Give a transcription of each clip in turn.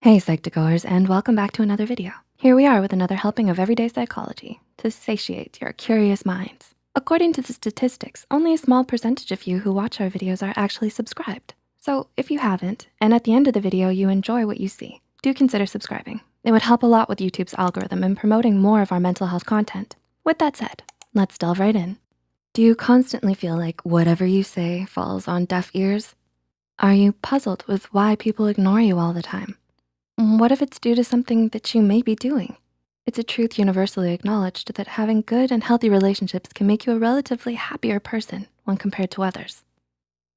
Hey Psych2Goers, and welcome back to another video. Here we are with another helping of everyday psychology to satiate your curious minds. According to the statistics, only a small percentage of you who watch our videos are actually subscribed. So if you haven't, and at the end of the video you enjoy what you see, do consider subscribing. It would help a lot with YouTube's algorithm in promoting more of our mental health content. With that said, let's delve right in. Do you constantly feel like whatever you say falls on deaf ears? Are you puzzled with why people ignore you all the time? What if it's due to something that you may be doing? It's a truth universally acknowledged that having good and healthy relationships can make you a relatively happier person when compared to others.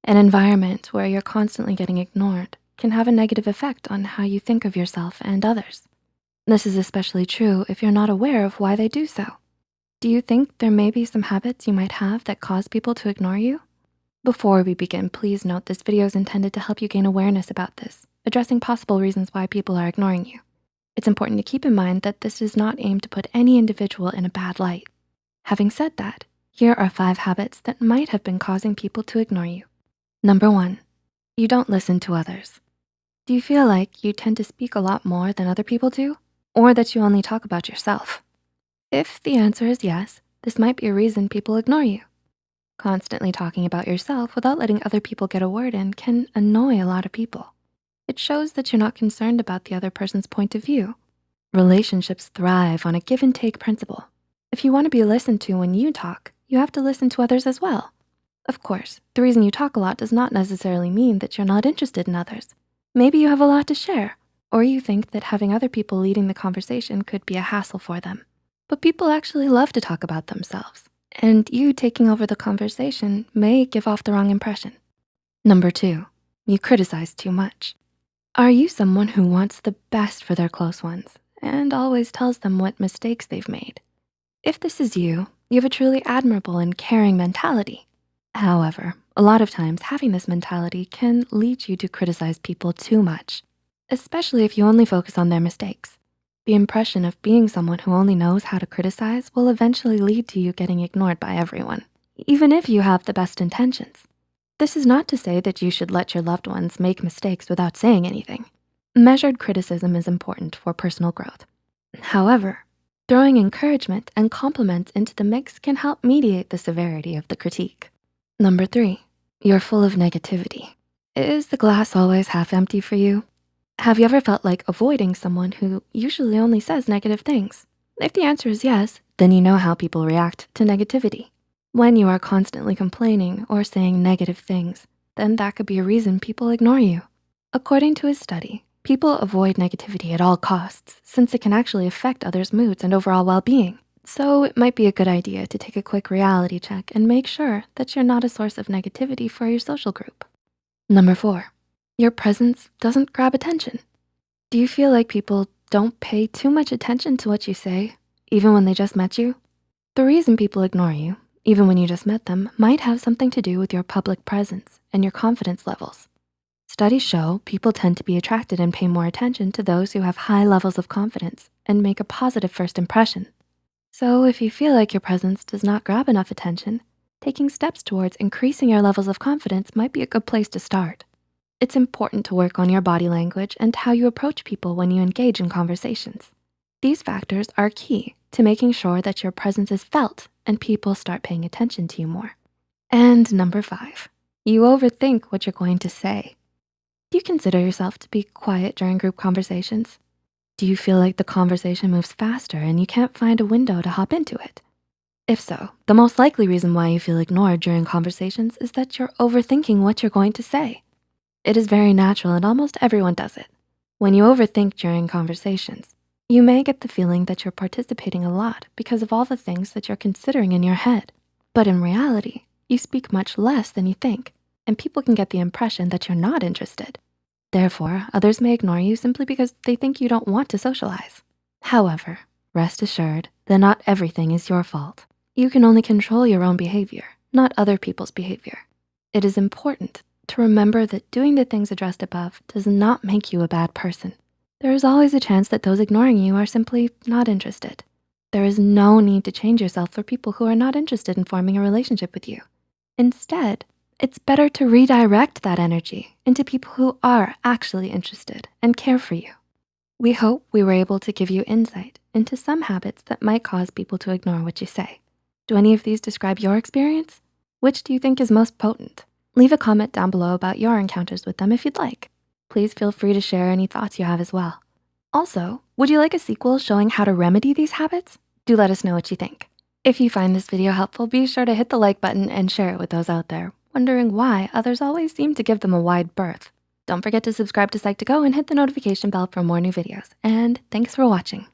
An environment where you're constantly getting ignored can have a negative effect on how you think of yourself and others. This is especially true if you're not aware of why they do so. Do you think there may be some habits you might have that cause people to ignore you? Before we begin, please note this video is intended to help you gain awareness about this, addressing possible reasons why people are ignoring you. It's important to keep in mind that this is not aimed to put any individual in a bad light. Having said that, here are 5 habits that might have been causing people to ignore you. Number 1, you don't listen to others. Do you feel like you tend to speak a lot more than other people do? Or that you only talk about yourself? If the answer is yes, this might be a reason people ignore you. Constantly talking about yourself without letting other people get a word in can annoy a lot of people. It shows that you're not concerned about the other person's point of view. Relationships thrive on a give and take principle. If you wanna be listened to when you talk, you have to listen to others as well. Of course, the reason you talk a lot does not necessarily mean that you're not interested in others. Maybe you have a lot to share, or you think that having other people leading the conversation could be a hassle for them. But people actually love to talk about themselves, and you taking over the conversation may give off the wrong impression. Number 2, you criticize too much. Are you someone who wants the best for their close ones and always tells them what mistakes they've made? If this is you, you have a truly admirable and caring mentality. However, a lot of times having this mentality can lead you to criticize people too much, especially if you only focus on their mistakes. The impression of being someone who only knows how to criticize will eventually lead to you getting ignored by everyone, even if you have the best intentions. This is not to say that you should let your loved ones make mistakes without saying anything. Measured criticism is important for personal growth. However, throwing encouragement and compliments into the mix can help mediate the severity of the critique. Number 3, you're full of negativity. Is the glass always half empty for you? Have you ever felt like avoiding someone who usually only says negative things? If the answer is yes, then you know how people react to negativity. When you are constantly complaining or saying negative things, then that could be a reason people ignore you. According to a study, people avoid negativity at all costs since it can actually affect others' moods and overall well-being. So it might be a good idea to take a quick reality check and make sure that you're not a source of negativity for your social group. Number 4, your presence doesn't grab attention. Do you feel like people don't pay too much attention to what you say, even when they just met you? The reason people ignore you, even when you just met them, might have something to do with your public presence and your confidence levels. Studies show people tend to be attracted and pay more attention to those who have high levels of confidence and make a positive first impression. So if you feel like your presence does not grab enough attention, taking steps towards increasing your levels of confidence might be a good place to start. It's important to work on your body language and how you approach people when you engage in conversations. These factors are key to making sure that your presence is felt and people start paying attention to you more. And number 5, you overthink what you're going to say. Do you consider yourself to be quiet during group conversations? Do you feel like the conversation moves faster and you can't find a window to hop into it? If so, the most likely reason why you feel ignored during conversations is that you're overthinking what you're going to say. It is very natural and almost everyone does it. When you overthink during conversations, you may get the feeling that you're participating a lot because of all the things that you're considering in your head. But in reality, you speak much less than you think, and people can get the impression that you're not interested. Therefore, others may ignore you simply because they think you don't want to socialize. However, rest assured that not everything is your fault. You can only control your own behavior, not other people's behavior. It is important to remember that doing the things addressed above does not make you a bad person. There is always a chance that those ignoring you are simply not interested. There is no need to change yourself for people who are not interested in forming a relationship with you. Instead, it's better to redirect that energy into people who are actually interested and care for you. We hope we were able to give you insight into some habits that might cause people to ignore what you say. Do any of these describe your experience? Which do you think is most potent? Leave a comment down below about your encounters with them if you'd like. Please feel free to share any thoughts you have as well. Also, would you like a sequel showing how to remedy these habits? Do let us know what you think. If you find this video helpful, be sure to hit the like button and share it with those out there wondering why others always seem to give them a wide berth. Don't forget to subscribe to Psych2Go and hit the notification bell for more new videos. And thanks for watching.